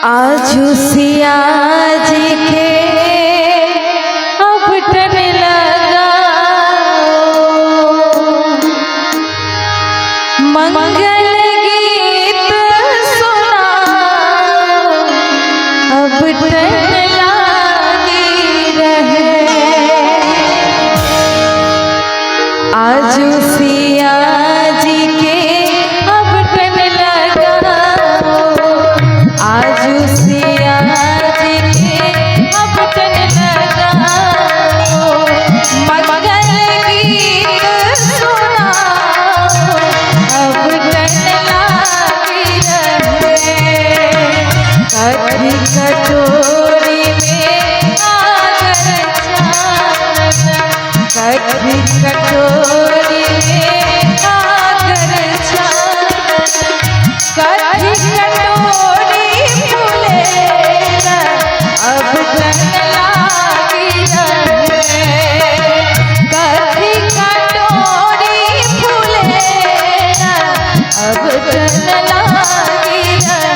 आजू सिया जी के अब टन लगा मंगल गीत सुना अब टन लागी रहे। आजू सिया जी के अब टन लगा आजू सिया जी के अब टन लगा मंगल गीत सुना अब टन लागी रहे। कथी कटोरी में आगर छाना कथी कटोरी में आगर छाना कथी कटोरी फूलेला अब टन लागी रहे। कथी कटोरी फूलेला अब टन लागी रहे।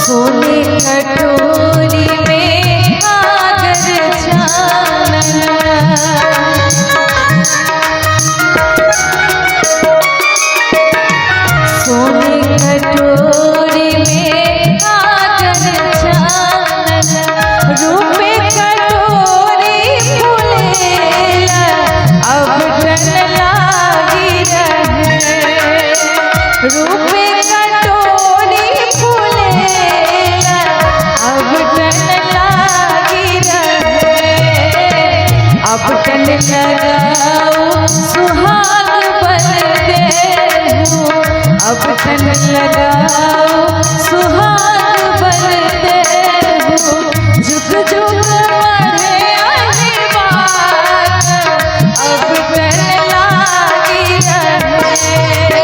सोने कटोरी में आगर छाना सोने कटोरी में आगर छाना रूपे कटोरी फूलेला अब टन लागी रहे। रूपे कटोरी फूलेला अब टन लागी रहे। अब टन लगाओ सुहाग बन देहूं अब टन लगाओ सुहाग बन देहूं जुग जुग बढ़े आशीर्वाद अब टन लागी रहे।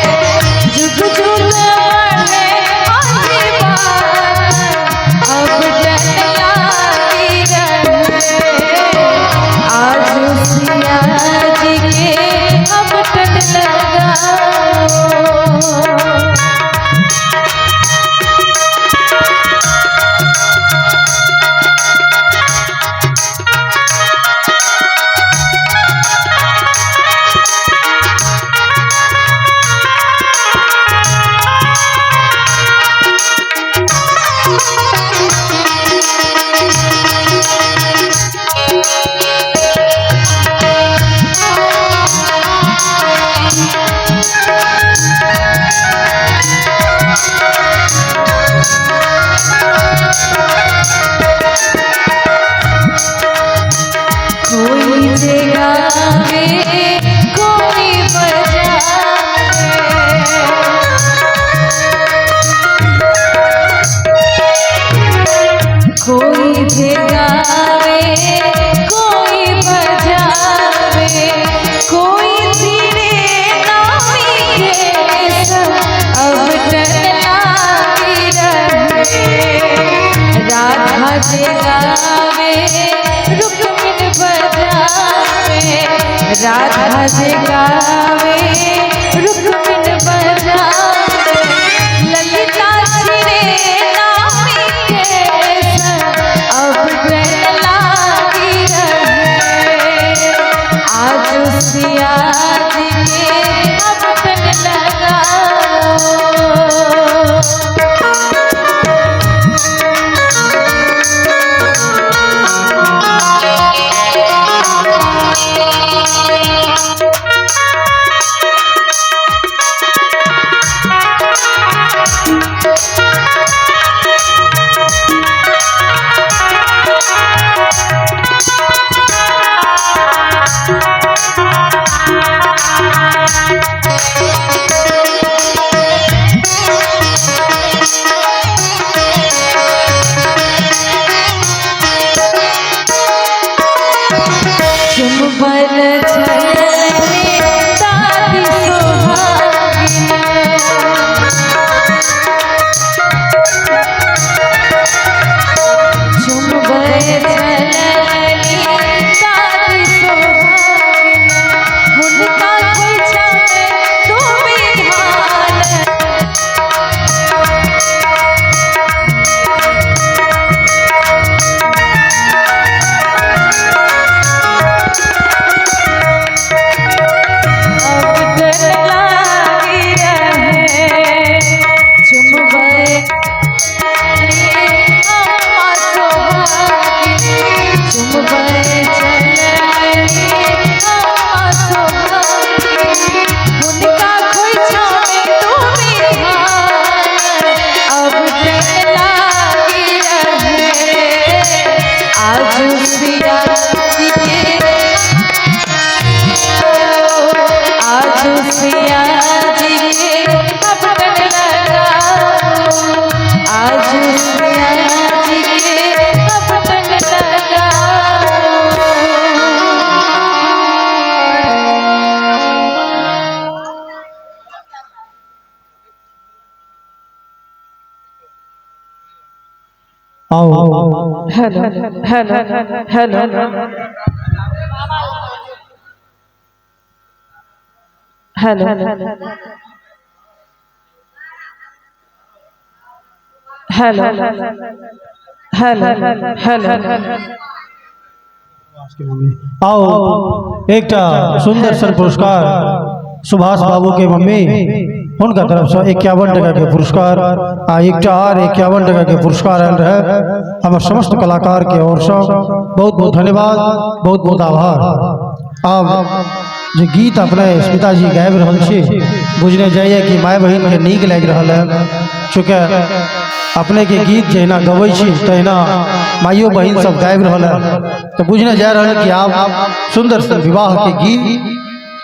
जुग जुग बढ़े आशीर्वाद अब टन लागी रहे। आजू सिया जी के अब टन लगाओ। कोई जगावे कोई बजावे कोई जगावे कोई बजावे कोई तेरे नामी के सब अब टन लागी रहे। राधा जगावे रुक्मिन बजावे राधा जगावे रुक्मिन बजावे ललिता छिरे नामी के अब टन लागी रहे। आजू सिया जी के अब टन लगाओ। आओ hello hello hello hello hello hello आओ एक सुंदर सन पुरस्कार सुभाष बाबू के मम्मी उनका तरफ से 51 टका के पुरस्कार आ एक और 51 टका के पुरस्कार आयल रहे हमारे समस्त कलाकार के ओर से बहुत बहुत धन्यवाद बहुत बहुत आभार। अब जो गीत अपने स्मिता जी गाबि रहल छी बुझने जाइए कि माय बहन के नीक लागि रहल है चूँकि अपने के गीत जहिना गबै छी तहिना माइयो बहन सब गाबि रहल है तो बुझने जा रहा है कि आप सुंदर सन विवाह के गीत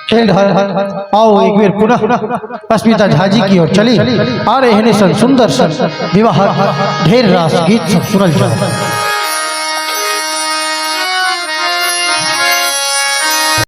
खेल रहे हैं। आओ एक बार पुनः स्मिता झा जी की ओर चली आ रहे हैं सन सुंदर सन विवाह ढेर रास गीत सब सुनल जाए।